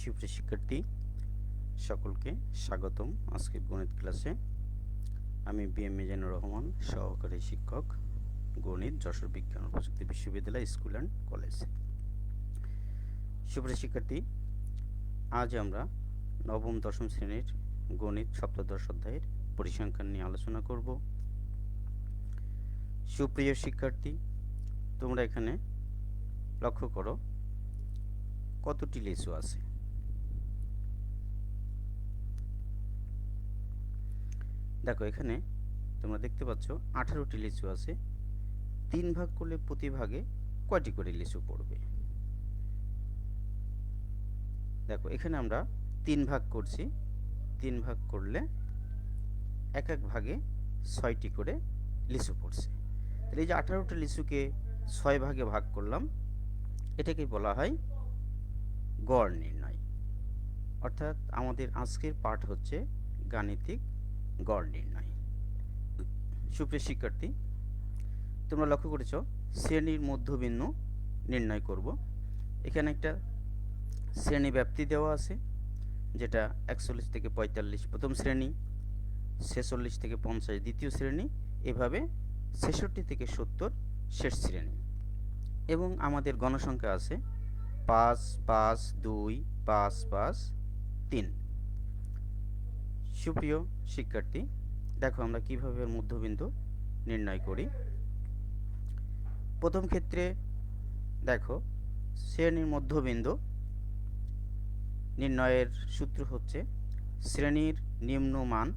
সুপ্রিয় শিক্ষার্থী সকলকে স্বাগতম আজকের গণিত ক্লাসে। আমি বিএম মিজানুর রহমান, সহকারী শিক্ষক, গণিত, যশোর বিজ্ঞান ও প্রযুক্তি বিশ্ববিদ্যালয় স্কুল অ্যান্ড কলেজ। সুপ্রিয় শিক্ষার্থী, আজ আমরা নবম দশম শ্রেণীর গণিত সপ্তদশ অধ্যায়ের পরিসংখ্যান নিয়ে আলোচনা করব। সুপ্রিয় শিক্ষার্থী, তোমরা এখানে লক্ষ্য করো কতটি লিচু আছে। দেখো, এখানে তোমরা দেখতে পাচ্ছ 18টি লিচু আছে। 3 ভাগ করলে প্রতি ভাগে কয়টি করে লিচু পড়বে? দেখো, এখানে আমরা 3 ভাগ করছি। 3 ভাগ করলে এক এক ভাগে 6টি করে লিচু পড়ছে। তাহলে এই যে 18টি লিচুকে 6 ভাগে ভাগ করলাম, এটাকে বলা হয় গড় নির্ণয়। অর্থাৎ আমাদের আজকের পাঠ হচ্ছে গাণিতিক গড় নির্ণয়। সুপ্রিয় শিক্ষার্থী, তোমরা লক্ষ্য করেছ শ্রেণীর মধ্যবিন্দু নির্ণয় করব। এখানে একটা শ্রেণী ব্যাপ্তি দেওয়া আছে, যেটা 41 থেকে 45 প্রথম শ্রেণী, 46 থেকে 50 দ্বিতীয় শ্রেণী, এভাবে 66 থেকে 70 শেষ শ্রেণী। এবং আমাদের গণসংখ্যা আছে 5, 5, 2, 5, 5, 3। সুপ্রিয় শিক্ষার্থী, দেখো আমরা কিভাবে মধ্যবিন্দু নির্ণয় করি। প্রথম ক্ষেত্রে দেখো, শ্রেণীর মধ্যবিন্দু নির্ণয়ের সূত্র হচ্ছে শ্রেণীর নিম্ন মান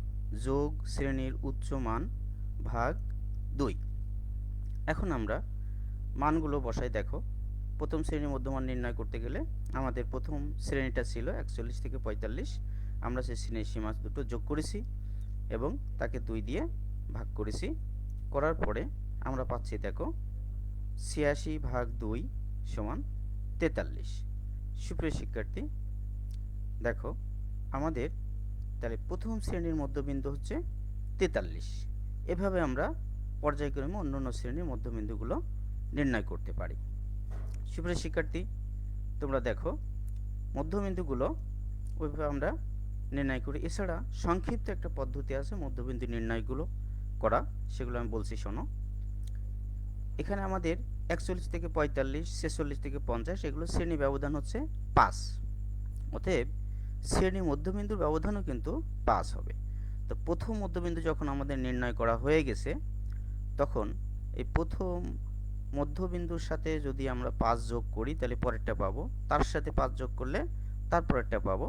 যোগ শ্রেণীর উচ্চ মান ভাগ 2। এখন আমরা মানগুলো বসাই। দেখো, প্রথম শ্রেণীর মধ্যমান নির্ণয় করতে গেলে আমাদের প্রথম শ্রেণীটা ছিল 41 থেকে 45। আমরা সেই শ্রেণীর সীমা দুটো যোগ করেছি এবং তাকে 2 দিয়ে ভাগ করেছি। করার পরে আমরা পাচ্ছি, দেখো, 86 ভাগ 2 সমান 43। সুপ্রিয় শিক্ষার্থী, দেখো আমাদের তাহলে প্রথম শ্রেণীর মধ্যবিন্দু হচ্ছে 43। এভাবে আমরা পর্যায়ক্রমে অন্যান্য শ্রেণীর মধ্যবিন্দুগুলো নির্ণয় করতে পারি। সুপ্রিয় শিক্ষার্থী, তোমরা দেখো মধ্যবিন্দুগুলো ওইভাবে আমরা নির্ণয় করি। এছাড়া সংক্ষিপ্ত একটা পদ্ধতি আছে মধ্যবিন্দু নির্ণয়গুলো করা, সেগুলো আমি বলছি, শোনো। এখানে আমাদের 41 থেকে 45, 46 থেকে 50 এগুলো শ্রেণী ব্যবধান হচ্ছে 5। অতএব শ্রেণী মধ্যবিন্দুর ব্যবধানও কিন্তু 5 হবে। তো প্রথম মধ্যবিন্দু যখন আমাদের নির্ণয় করা হয়ে গেছে, তখন এই প্রথম মধ্যবিন্দুর সাথে যদি আমরা 5 যোগ করি তাহলে পরেরটা পাবো, তার সাথে 5 যোগ করলে তারপরেরটা পাবো।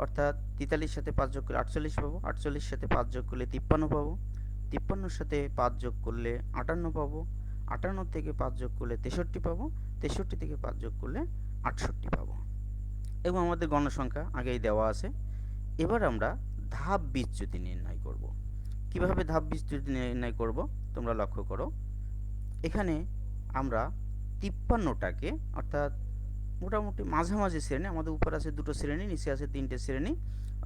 অর্থাৎ 43 সাথে 5 যোগ করলে 48 পাবো, 48 সাথে 5 যোগ করলে 53 পাবো, 53 সাথে 5 যোগ করলে 58 পাবো, 58 থেকে 5 যোগ করলে 63 পাবো, 63 থেকে 5 যোগ করলে 68 পাবো। এবং আমাদের গণসংখ্যা আগেই দেওয়া আছে। এবার আমরা ধাপ বিচ্যুতি নির্ণয় করব। কিভাবে ধাপ বিচ্যুতি নির্ণয় করব তোমরা লক্ষ্য করো। এখানে আমরা 53টাকে, অর্থাৎ মোটামুটি মাঝামাঝি শ্রেণী, আমাদের উপর আছে 2টো শ্রেণী, নিচে আছে 3টে শ্রেণী,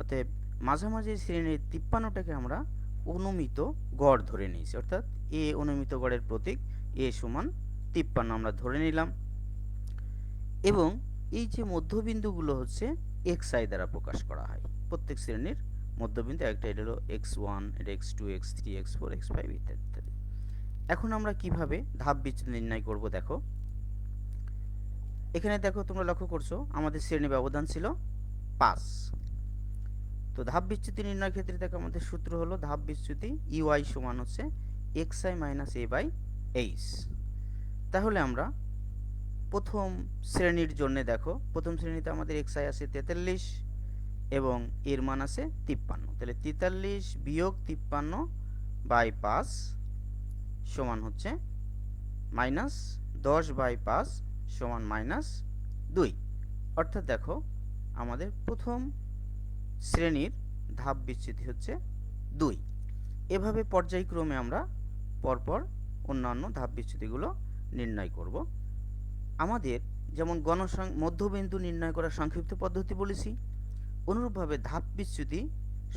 অতএব মাঝামাঝি শ্রেণীর 53টাকে আমরা অনুমিত গড় ধরে নিয়েছি। অর্থাৎ এ অনুমিত গড়ের প্রতীক এ সমান 53 আমরা ধরে নিলাম। এবং এই যে মধ্যবিন্দুগুলো হচ্ছে xi দ্বারা প্রকাশ করা হয়। প্রত্যেক শ্রেণীর মধ্যবিন্দু একটা, এটা হলো x1, এটা x2, x3, x4, x5 ইত্যাদি ইত্যাদি। এখন আমরা কিভাবে ধাপ বিচ্যুতি নির্ণয় করব? দেখো, এখানে দেখো তোমরা লক্ষ্য করছো আমাদের শ্রেণী ব্যবধান ছিল 5। তো ধাপ বিচ্যুতি নির্ণয়ের ক্ষেত্রে দেখো আমাদের সূত্র হলো ধাপ বিচ্যুতি ইউআই সমান হচ্ছে xi minus a by h। তাহলে আমরা প্রথম শ্রেণীর জন্য দেখো, প্রথম শ্রেণীতে আমাদের xi আছে 43 এবং এর মান আছে 53। তাহলে 43 বিয়োগ 53 বাই 5 সমান হচ্ছে মাইনাস 10 বাই 5 সমান মাইনাস 2। অর্থাৎ দেখো আমাদের প্রথম শ্রেণীর ধাপ বিচ্যুতি হচ্ছে 2। এভাবে পর্যায়ক্রমে আমরা পরপর অন্যান্য ধাপ বিচ্যুতিগুলো নির্ণয় করব। আমাদের যেমন মধ্যবিন্দু নির্ণয় করার সংক্ষিপ্ত পদ্ধতি বলেছি, অনুরূপভাবে ধাপ বিচ্যুতি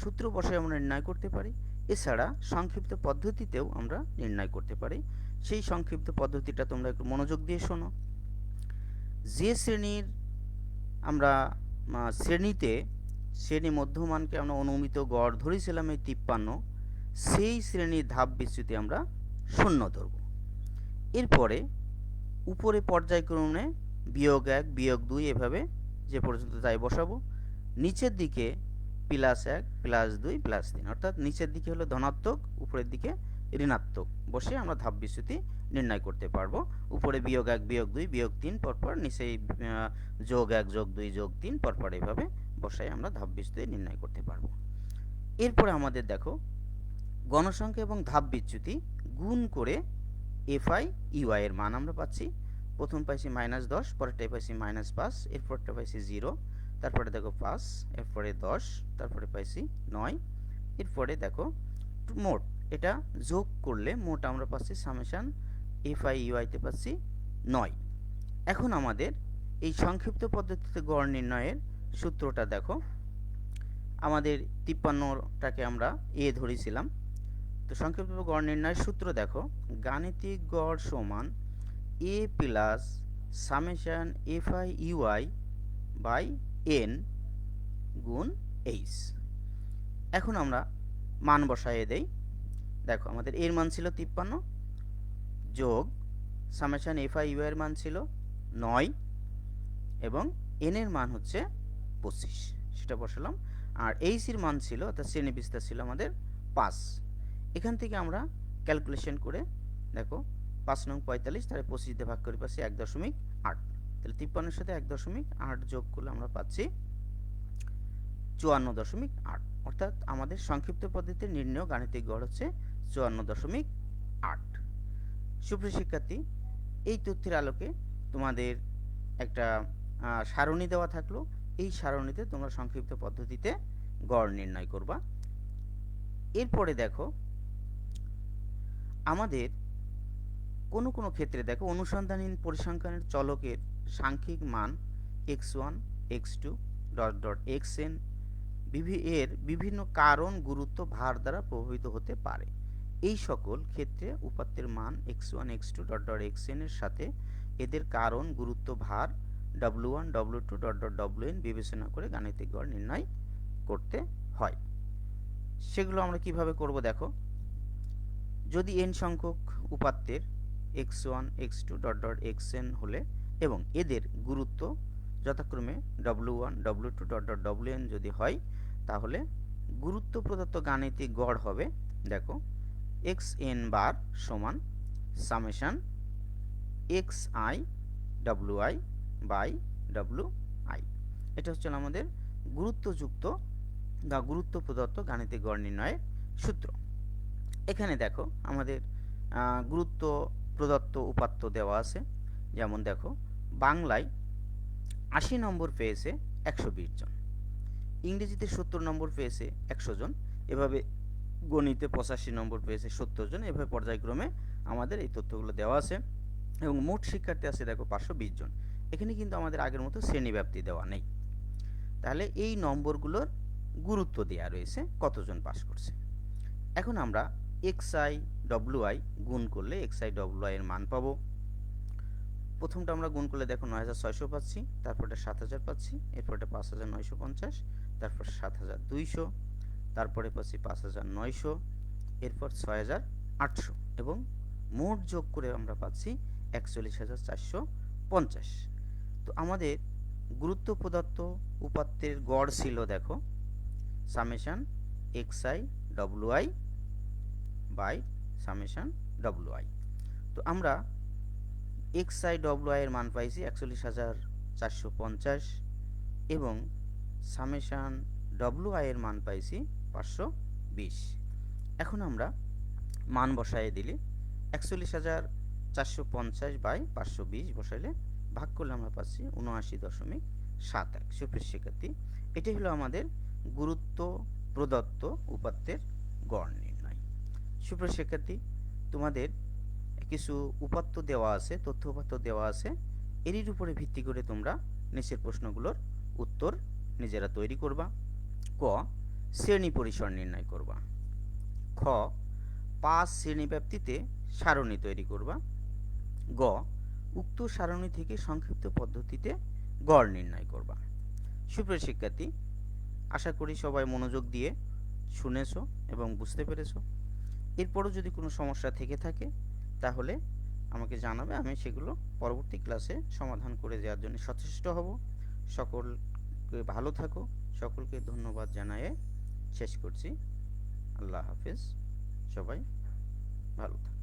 সূত্র বসায় আমরা নির্ণয় করতে পারি। এছাড়া সংক্ষিপ্ত পদ্ধতিতেও আমরা নির্ণয় করতে পারি। সেই সংক্ষিপ্ত পদ্ধতিটা তোমরা একটু মনোযোগ দিয়ে শোনো। যে শ্রেণীর আমরা শ্রেণীতে শ্রেণী মধ্যমানকে আমরা অনুমিত গড় ধরেছিলাম এই 53, সেই শ্রেণীর ধাপ বিচ্যুতি আমরা 0 ধরব। এরপরে উপরে পর্যায়ক্রমে -1 -2 এভাবে যে পর্যন্ত তাই বসাবো। নিচের দিকে +1 +2 +3, অর্থাৎ নিচের দিকে হলো ধনাত্মক, উপরের দিকে ঋণাত্মক বসে আমরা ধাপ বিচ্যুতি নির্ণয় করতে পারবো। উপরে -1 -2 -3 পরপর, নিচে +1 +2 +3 পরপর এভাবে বসাই আমরা ধাপ বিচ্যুতি নির্ণয় করতে পারবো। এরপরে আমাদের দেখো গণসংখ্যা এবং ধাপ বিচ্যুতি গুণ করে FI EY এর মান আমরা পাচ্ছি। প্রথম পাইছি -10, পরেরটাই পাইছি -5, এরপরটা পাইছি 0, তারপরে দেখো 5, এরপরে 10, তারপরে পাইছি 9, এরপরে দেখো মোট এটা যোগ করলে মোট আমরা পাচ্ছি সামেশন FI EY তে পাচ্ছি 9। এখন আমাদের এই সংক্ষিপ্ত পদ্ধতিতে গড় নির্ণয়ের সূত্রটা দেখো। আমাদের 53টাকে আমরা A ধরেছিলাম, তো সংক্ষিপ্ত গড় নির্ণয়ের সূত্র দেখো, গাণিতিক গড় সমান A plus summation FI EY by N গুণ H। এখন আমরা মান বসাইয়ে দেই। দেখো আমাদের এর মান ছিল 53 যোগ সামেশন FI EY এর মান ছিল 9 এবং N এর মান হচ্ছে 25, সেটা বসালাম। আর H এর মান ছিল, অর্থাৎ শ্রেণী বিস্তার ছিল আমাদের 5। এখান থেকে আমরা ক্যালকুলেশন করে দেখো 5 নং 45, তাহলে 25 দিয়ে ভাগ করে পাচ্ছি 1.8। তাহলে 53 এর সাথে 1.8 যোগ করলে আমরা পাচ্ছি 54.8, অর্থাৎ আমাদের সংক্ষিপ্ত পদ্ধতিতে নির্ণেয় গাণিতিক গড় হচ্ছে 54.8। সুপ্রিয় শিক্ষার্থী, এই তথ্যের আলোকে তোমাদের একটা সারণী দেওয়া থাকলো। এই সারণীতে তোমরা সংক্ষিপ্ত পদ্ধতিতে গড় নির্ণয় করবা। এরপরে দেখো আমাদের কোনো ক্ষেত্রে দেখো অনুসন্ধানহীন পরিসংখ্যানের চলকের সাংখ্যিক মান x1 x2 xn এর বিভিন্ন কারণ, গুরুত্ব, ভার দ্বারা প্রভাবিত হতে পারে। এই সকল ক্ষেত্রে উপাত্তের মান x1 x2 xn এর সাথে এদের কারণ, গুরুত্ব, ভার w1 w2 wn বিবেচনা করে গাণিতিক গড় নির্ণয় করতে হয়। সেগুলো আমরা কিভাবে করব দেখো। যদি n সংখ্যক উপাত্তের x1 x2 xn হলে এবং এদের গুরুত্ব যথাক্রমে w1 w2 wn যদি হয়, তাহলে গুরুত্ব প্রদত্ত গাণিতিক গড় হবে দেখো xn বার সমান summation xi wi by wi। এটা হচ্ছে আমাদের গুরুত্বযুক্ত বা গুরুত্ব প্রদত্ত গাণিতিক গড় নির্ণয়ের সূত্র। এখানে দেখো আমাদের গুরুত্ব প্রদত্ত উপাত্ত দেওয়া আছে। যেমন দেখো বাংলায় 80 নম্বর পেয়েছে 120 জন, ইংরেজিতে 70 নম্বর পেয়েছে 100 জন, এভাবে গণিতে 85 নম্বর পেয়েছে 70 জন, এভাবে পর্যায়ক্রমে আমাদের এই তথ্যগুলো দেওয়া আছে। এবং মোট শিক্ষার্থী আছে দেখো 520 জন। এখানে কিন্তু আমাদের আগের মতো শ্রেণীব্যাপ্তি দেওয়া নেই। তাহলে এই নম্বরগুলোর গুরুত্ব দেওয়া রয়েছে কতজন পাস করছে। এখন আমরা xi wi গুণ করলে xi wi এর মান পাবো। প্রথমটা আমরা গুণ করলে দেখো 9600 পাচ্ছি, তারপরটা 7000 পাচ্ছি, এরপরটা 5950, তারপর 7200, তারপরে পাচ্ছি 5900, এরপর 6800 এবং মোট যোগ করে আমরা পাচ্ছি 41450। তো আমাদের গুরুত্ব প্রদত্ত উপাত্তের গড় ছিল দেখো summation xi wi by summation wi। তো আমরা xi wi এর মান পাইছি 41450 এবং সামেশন wi এর মান পাইছি 520। এখন আমরা মান বসাইয়ে দিলে 41450 বাই 520 বসাইলে ভাগ করলে আমরা পাচ্ছি 79.71। সুপ্রিয় শিক্ষার্থী, এটাই হলো আমাদের গুরুত্ব প্রদত্ত উপাত্তের গড় নির্ণয়। সুপ্রিয় শিক্ষার্থী, তোমাদের কিছু উপাত্ত দেওয়া আছে, তথ্য উপাত্ত দেওয়া আছে, এরই উপরে ভিত্তি করে তোমরা নিচের প্রশ্নগুলোর উত্তর নিজেরা তৈরি করবা। ক, শ্রেণী পরিসর নির্ণয় করবা। খ, 5 শ্রেণীব্যাপ্তিতে সারণী তৈরি করবা। গ, উক্ত সারণী থেকে সংক্ষিপ্ত পদ্ধতিতে গড় নির্ণয় করবা। সুপ্রিয় শিক্ষার্থী, আশা করি সবাই মনোযোগ দিয়ে শুনেছো এবং বুঝতে পেরেছো। এরপরও যদি কোনো সমস্যা থেকে থাকে তাহলে আমাকে জানাবে, আমি সেগুলো পরবর্তী ক্লাসে সমাধান করে দেওয়ার জন্য সচেষ্ট হব। সকলকে ভালো থাকো, সকলকে ধন্যবাদ জানায়ে শেষ করছি। আল্লাহ হাফেজ, সবাই ভালো থাকো।